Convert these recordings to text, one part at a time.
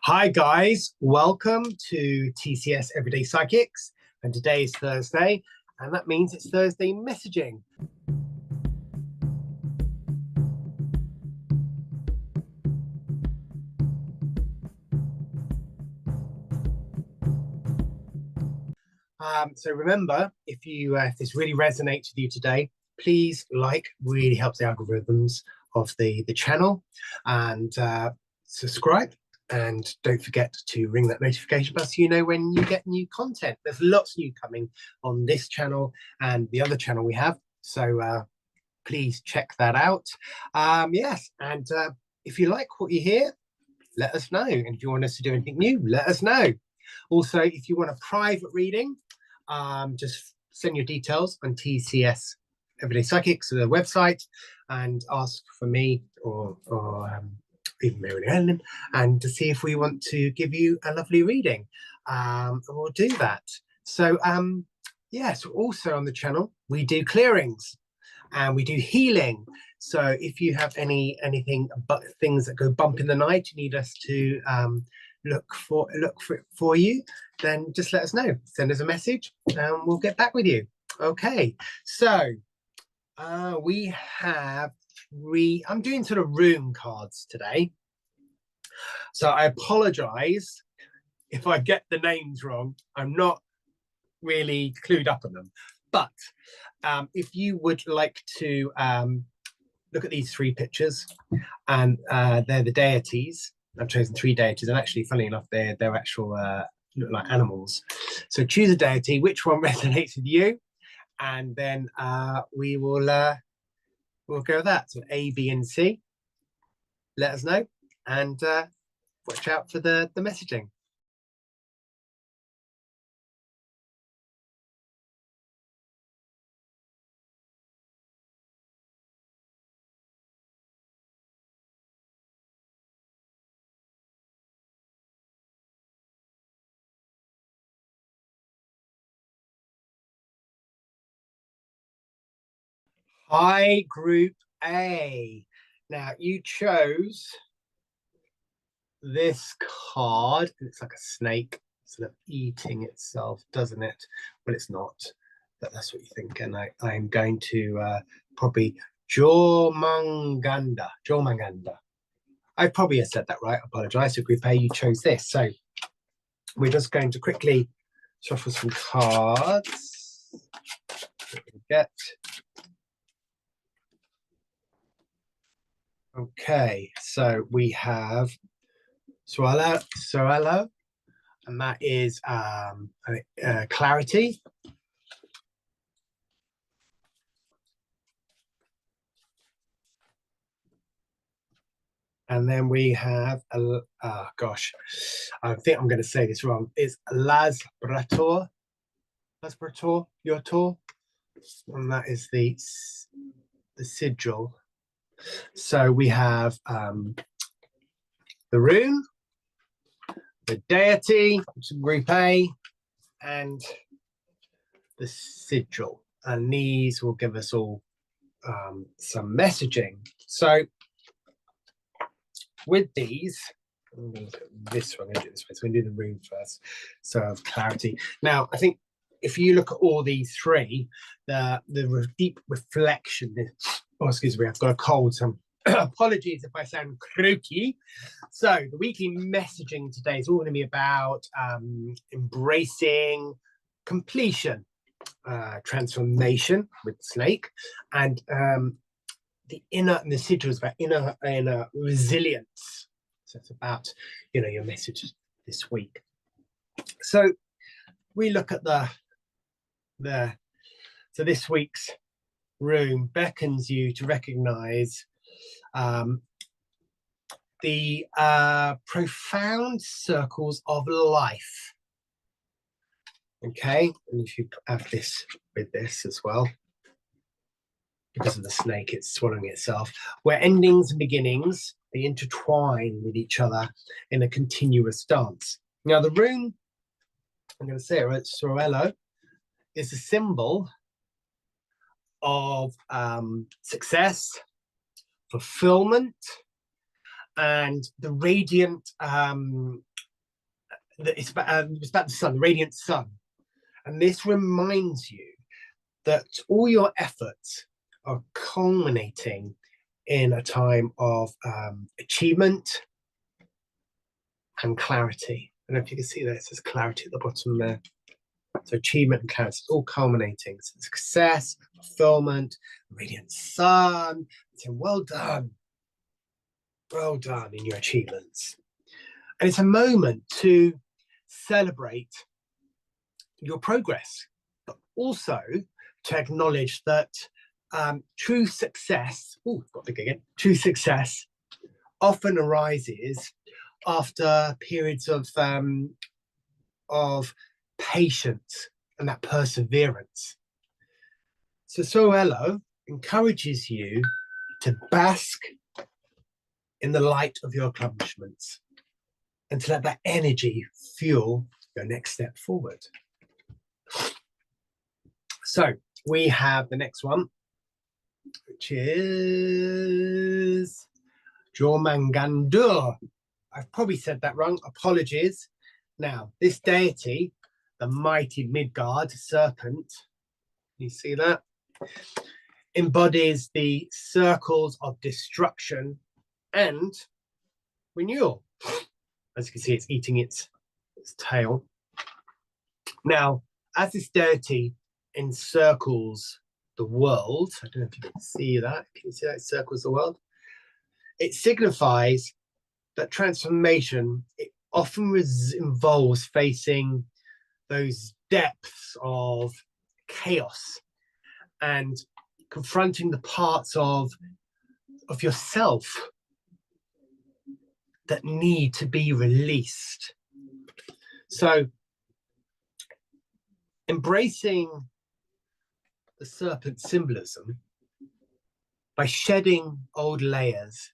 Hi, guys. Welcome to TCS Everyday Psychics. And today is Thursday, and that means it's Thursday messaging. So remember, if this really resonates with you today, please really helps the algorithms of the channel, and subscribe. And don't forget to ring that notification bell so you know when you get new content. There's lots new coming on this channel and the other channel we have. So please check that out. Yes, and if you like what you hear, let us know. And if you want us to do anything new, let us know. Also, if you want a private reading, just send your details on TCS Everyday Psychics to the website and ask for me or even Mary Ellen, and to see if we want to give you a lovely reading. We'll do that. So yes, also on the channel we do clearings and we do healing. So if you have anything but things that go bump in the night, you need us to look for it for you, then just let us know. Send us a message and we'll get back with you. Okay, so we have I'm doing sort of room cards today, so I apologize if I get the names wrong. I'm not really clued up on them, but if you would like to look at these three pictures, and they're the deities. I've chosen three deities, and actually, funnily enough, they're actual look like animals. So choose a deity, which one resonates with you, and then we will we'll go with that. So A, B, and C. Let us know, and watch out for the messaging. Hi, Group A. Now, you chose this card. It's like a snake sort of eating itself, doesn't it? But it's not. But that's what you think. And I'm going to probably Jormungandr. Jormungandr. I probably have said that right. I apologize. So, Group A, you chose this. So, we're just going to quickly shuffle some cards. Get. Okay, so we have Sorello, and that is clarity. And then we have, gosh, I think I'm going to say this wrong. It's Lasbrator, Yotor, and that is the sigil. So we have the rune, the deity, which is Group A, and the sigil. And these will give us all some messaging. So with these, I'm going to look at this one. I'm going to do this way. So we're going to do the rune first. So of clarity. Now, I think if you look at all these three, the deep reflection. Oh, excuse me, I've got a cold. So apologies if I sound croaky. So the weekly messaging today is all going to be about embracing completion, transformation with the snake, and the inner, and the sigil is about inner resilience. So it's about your message this week. So we look at so this week's room beckons you to recognize the profound circles of life. Okay, and if you have this with this as well, because of the snake, it's swallowing itself, where endings and beginnings, they intertwine with each other in a continuous dance. Now, the rune, I'm going to say it, Sorello, is a symbol of success, fulfillment, and the radiant, it's about the sun, the radiant sun. And this reminds you that all your efforts are culminating in a time of achievement and clarity. I don't know if you can see that, it says clarity at the bottom there. So achievement and clarity, it's all culminating. So success, fulfillment, radiant sun. So well done in your achievements. And it's a moment to celebrate your progress, but also to acknowledge that true success, true success often arises after periods of patience and that perseverance. So Sohelo encourages you to bask in the light of your accomplishments and to let that energy fuel your next step forward. So we have the next one, which is Jormungandr. I've probably said that wrong, apologies. Now, this deity, the mighty Midgard serpent, you see that? Embodies the circles of destruction and renewal. As you can see, it's eating its tail. Now, as this deity encircles the world, I don't know if you can see that. Can you see that it circles the world? It signifies that transformation, it often involves facing those depths of chaos and confronting the parts of yourself that need to be released. So embracing the serpent symbolism by shedding old layers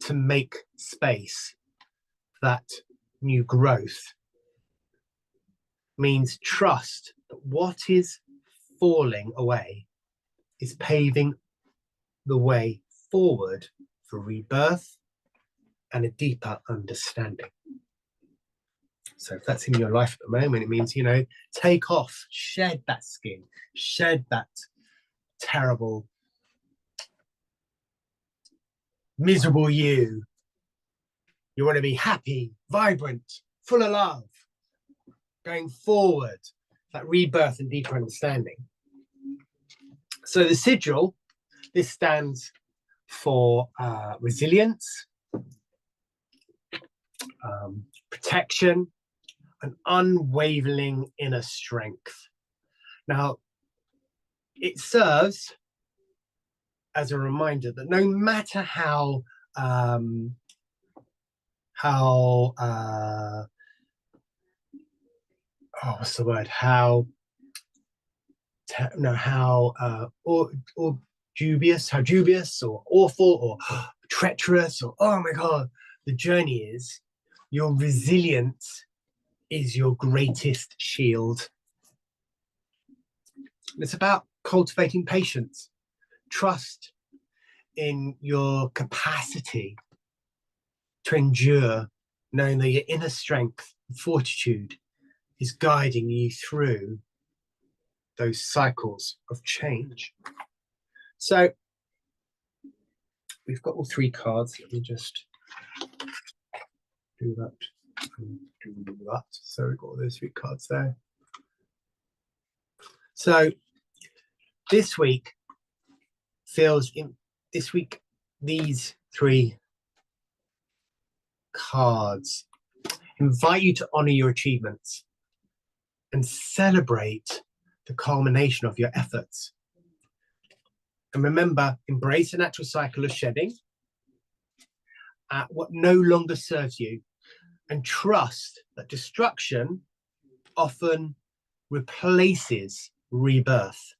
to make space for that new growth means trust that what is falling away is paving the way forward for rebirth and a deeper understanding. So if that's in your life at the moment, it means, you know, take off, shed that skin, shed that terrible, miserable you. You want to be happy, vibrant, full of love, going forward, that rebirth and deeper understanding. So the sigil, this stands for resilience, protection, an unwavering inner strength. Now, it serves as a reminder that no matter how what's the word? How dubious or awful or treacherous or oh my God, the journey is, your resilience is your greatest shield. It's about cultivating patience, trust in your capacity to endure, knowing that your inner strength and fortitude is guiding you through those cycles of change. So we've got all three cards. Let me just do that and do that. So we've got all those three cards there. So this week these three cards invite you to honor your achievements and celebrate the culmination of your efforts. And remember, embrace the natural cycle of shedding what no longer serves you, and trust that destruction often replaces rebirth.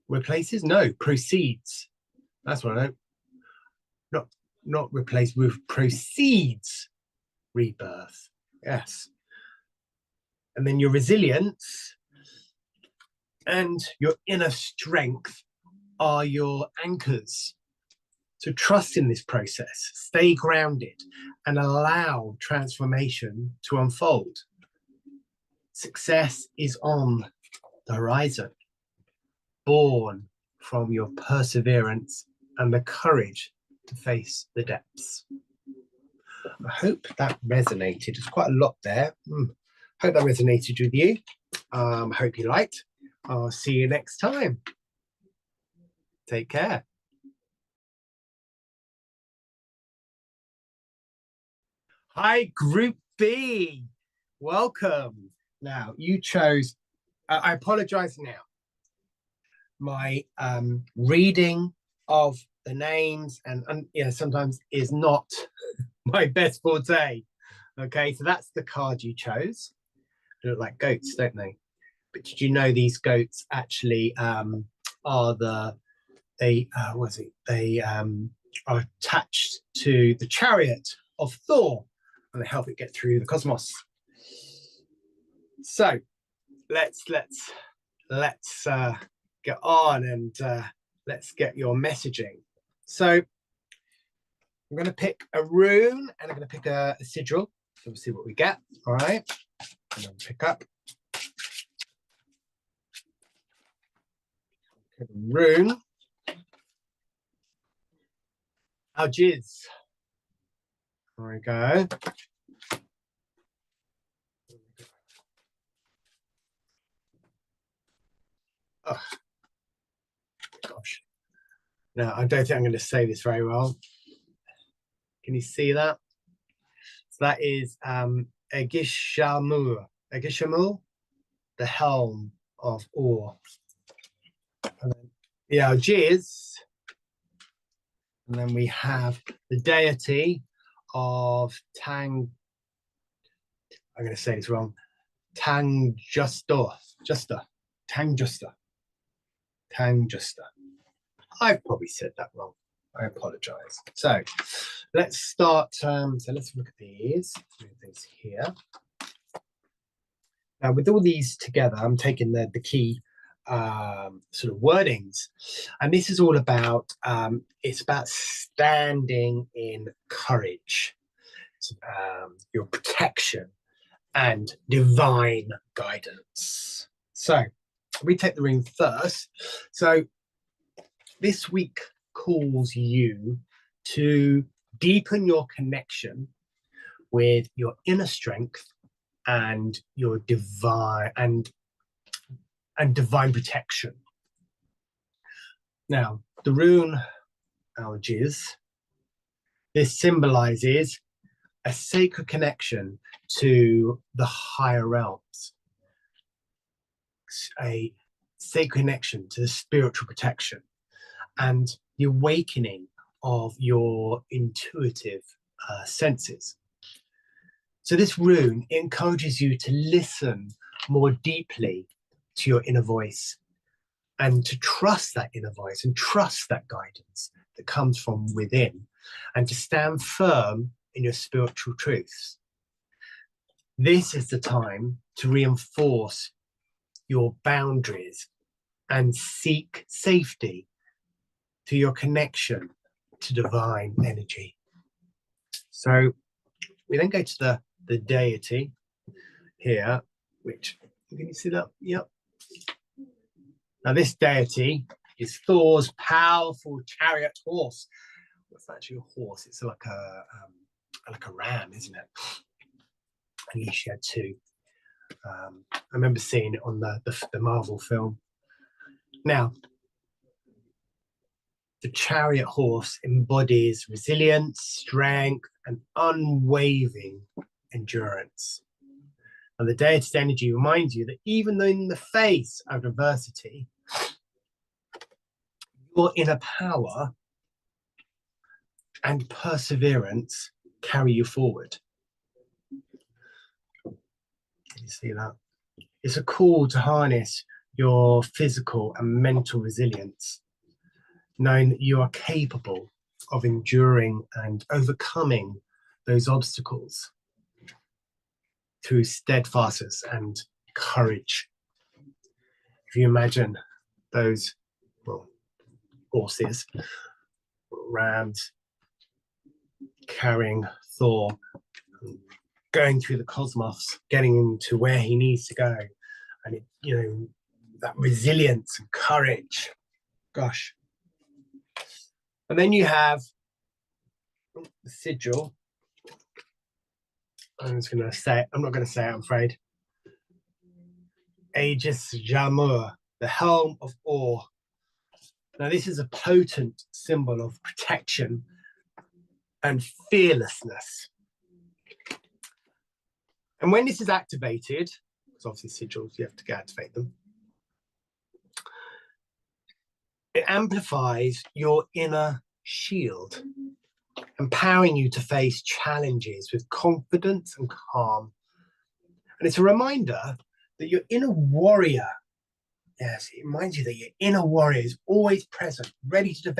Replaces? No, proceeds. That's what I know. Not replace, proceeds rebirth. Yes. And then your resilience and your inner strength are your anchors. So trust in this process, stay grounded, and allow transformation to unfold. Success is on the horizon, born from your perseverance and the courage to face the depths. I hope that resonated. There's quite a lot there. Hope that resonated with you. Hope you liked. I'll see you next time. Take care. Hi, Group B. Welcome. Now, you chose, I apologize now. My reading of the names and sometimes is not my best forte. Okay, so that's the card you chose. They look like goats, don't they? But did you know these goats actually are they are attached to the chariot of Thor, and they help it get through the cosmos. So let's get on and let's get your messaging. So I'm going to pick a rune and I'm going to pick a sigil. So we'll see what we get. All right. And then pick up a rune. Algiz. There we go. Oh, gosh. No, I don't think I'm going to say this very well. Can you see that? So that is Egishamur, the helm of Ur. And then the Algiz. And then we have the deity of I'm going to say this wrong, Tangjusta. I've probably said that wrong. I apologize. So let's start. So let's look at these. Move these here. Now, with all these together, I'm taking the key sort of wordings, and this is all about. It's about standing in courage, your protection, and divine guidance. So we take the ring first. So this week calls you to deepen your connection with your inner strength and your divine divine protection. Now, the rune Algiz, this symbolizes a sacred connection to the higher realms, a sacred connection to the spiritual protection, and the awakening of your intuitive senses. So this rune encourages you to listen more deeply to your inner voice and to trust that inner voice and trust that guidance that comes from within, and to stand firm in your spiritual truths. This is the time to reinforce your boundaries and seek safety through your connection to divine energy. So we then go to the deity here, which, can you see that? Yep. Now this deity is Thor's powerful chariot horse. What's actually a horse? It's like a ram, isn't it? And he had two. I remember seeing it on the Marvel film. Now, the chariot horse embodies resilience, strength, and unwavering endurance. And the deity's energy reminds you that even though in the face of adversity, your inner power and perseverance carry you forward. Can you see that? It's a call to harness your physical and mental resilience, knowing that you are capable of enduring and overcoming those obstacles through steadfastness and courage. If you imagine those horses, rams carrying Thor, going through the cosmos, getting him to where he needs to go. And it, you know, that resilience and courage. Gosh. And then you have the sigil. I'm just going to say it. I'm not going to say it, I'm afraid. Aegis Jamur, the helm of Or. Now, this is a potent symbol of protection and fearlessness. And when this is activated, because obviously sigils, you have to activate them, it amplifies your inner shield, empowering you to face challenges with confidence and calm. And it's a reminder that your inner warrior, yes, it reminds you that your inner warrior is always present, ready to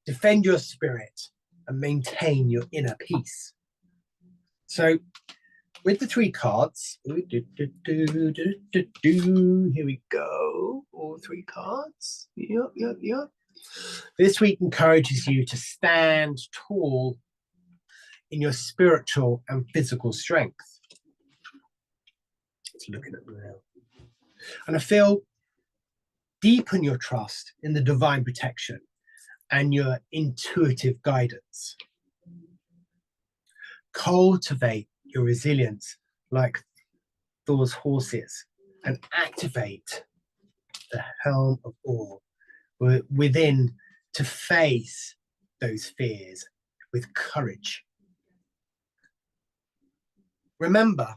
defend your spirit and maintain your inner peace. So with the 3 cards, here we go, all 3 cards, yep. This week encourages you to stand tall in your spiritual and physical strength. It's looking at me now. And I feel deepen your trust in the divine protection and your intuitive guidance. Cultivate your resilience like Thor's horses and activate the helm of Or within to face those fears with courage. Remember,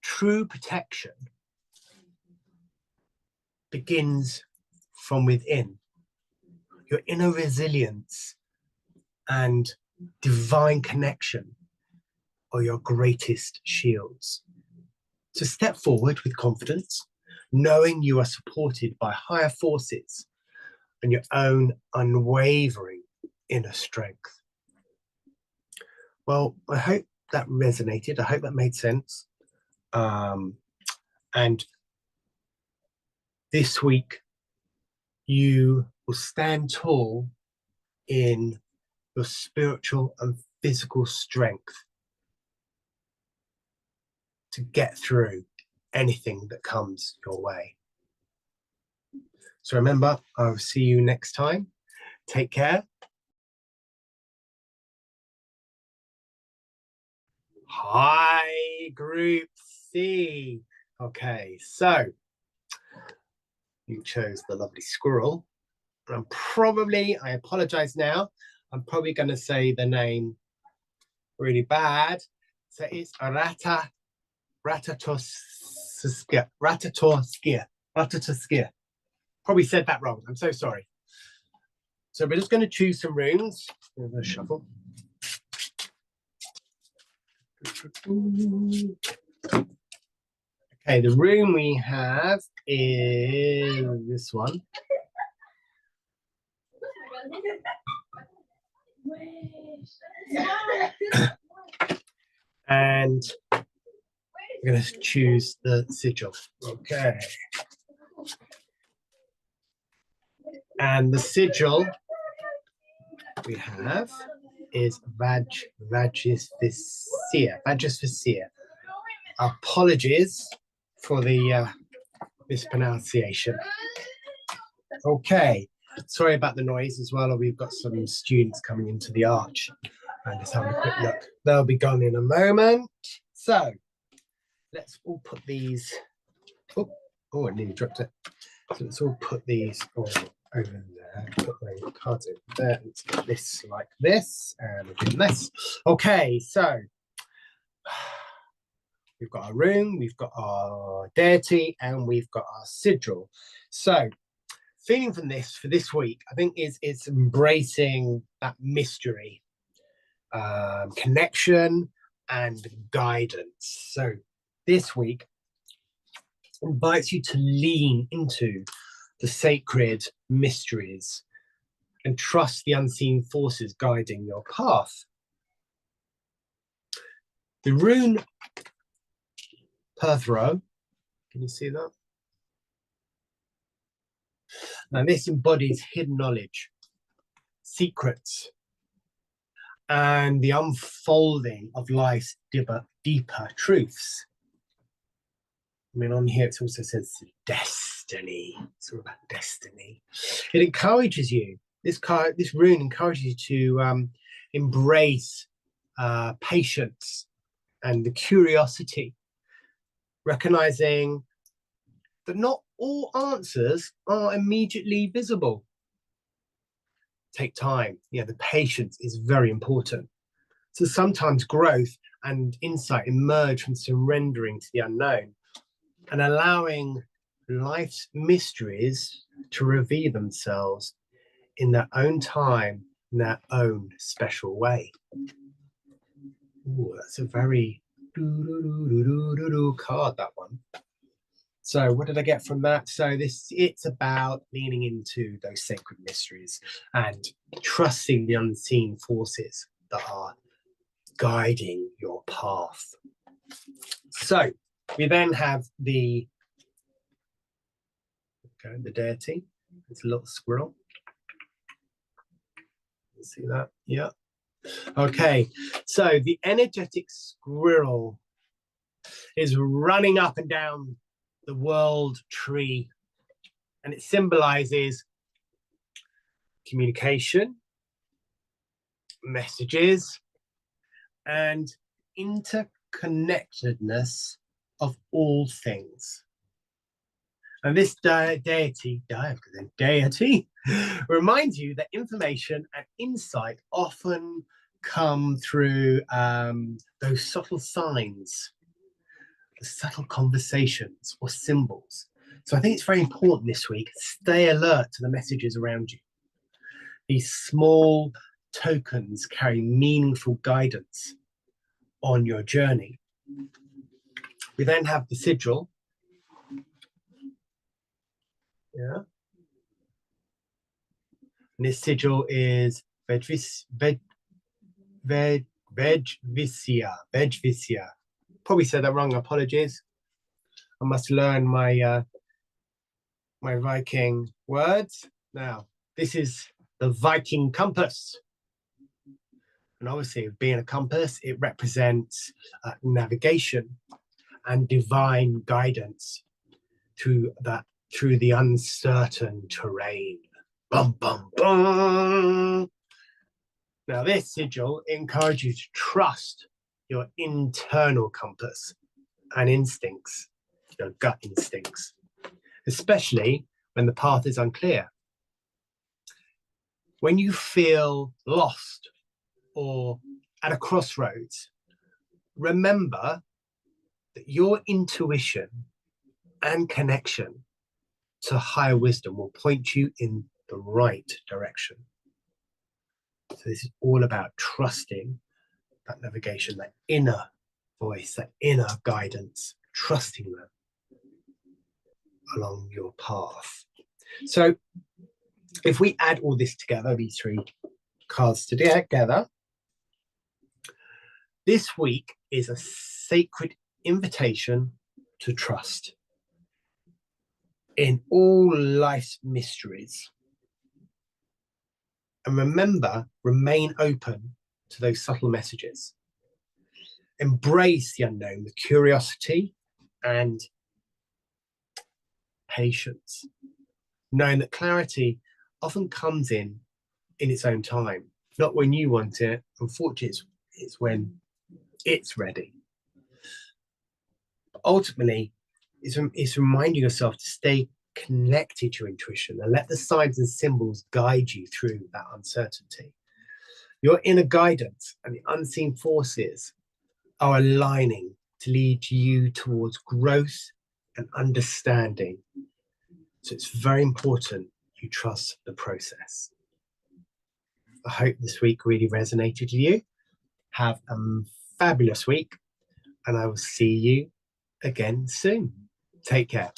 true protection begins from within. Your inner resilience and divine connection are your greatest shields. So step forward with confidence, knowing you are supported by higher forces and your own unwavering inner strength. Well, I hope that resonated. I hope that made sense. And this week, you will stand tall in your spiritual and physical strength to get through anything that comes your way. So remember, I'll see you next time. Take care. Hi, Group C. Okay, so you chose the lovely squirrel. And I apologize now, I'm probably going to say the name really bad. So it's Ratatoskia. Probably said that wrong. I'm so sorry. So we're just going to choose some runes. I'm going to shuffle. Okay, the rune we have is this one. And we're going to choose the sigil. Okay. And the sigil we have is Vajrasphere. Apologies for the mispronunciation. Okay. Sorry about the noise as well. We've got some students coming into the arch and just having a quick look. They'll be gone in a moment. So let's all put these. Oh, I nearly dropped it. So let's all put these all over there. Put the cards over there. Let's get this like this and we'll do this. Okay, so we've got our rune, we've got our deity, and we've got our sigil. So feeling from this for this week, I think it's embracing that mystery, connection, and guidance. So this week invites you to lean into the sacred mysteries and trust the unseen forces guiding your path. The rune Perthro, can you see that? Now, this embodies hidden knowledge, secrets, and the unfolding of life's deeper truths. I mean, on here it also says destiny. It's all about destiny. It encourages you. This rune encourages you to embrace patience and the curiosity, recognizing that not all answers are immediately visible. Take time. The patience is very important. So sometimes growth and insight emerge from surrendering to the unknown and allowing life's mysteries to reveal themselves in their own time, in their own special way. Ooh, that's a very card, that one. So what did I get from that? So it's about leaning into those sacred mysteries and trusting the unseen forces that are guiding your path. So we then have the deity. It's a little squirrel. You see that? Yeah. Okay, so the energetic squirrel is running up and down the world tree, and it symbolizes communication, messages, and interconnectedness of all things. And this deity reminds you that information and insight often come through those subtle signs, the subtle conversations or symbols. So I think it's very important this week, stay alert to the messages around you. These small tokens carry meaningful guidance on your journey. We then have the sigil. Yeah. And this sigil is Vejvisya. Probably said that wrong, apologies. I must learn my my Viking words. Now, this is the Viking compass. And obviously, being a compass, it represents navigation and divine guidance through the uncertain terrain. Bum, bum, bum. Now, this sigil encourages you to trust your internal compass and instincts, your gut instincts, especially when the path is unclear. When you feel lost or at a crossroads, remember that your intuition and connection to higher wisdom will point you in the right direction. So this is all about trusting that navigation, that inner voice, that inner guidance, trusting them along your path. So if we add all this together, these three cards together, this week is a sacred invitation to trust in all life's mysteries. And remember, remain open to those subtle messages. Embrace the unknown with curiosity and patience, knowing that clarity often comes in its own time, not when you want it. Unfortunately, it's when it's ready. Ultimately, it's reminding yourself to stay connected to your intuition and let the signs and symbols guide you through that uncertainty. Your inner guidance and the unseen forces are aligning to lead you towards growth and understanding. So it's very important you trust the process. I hope this week really resonated with you. Have a fabulous week, and I will see you again soon. Take care.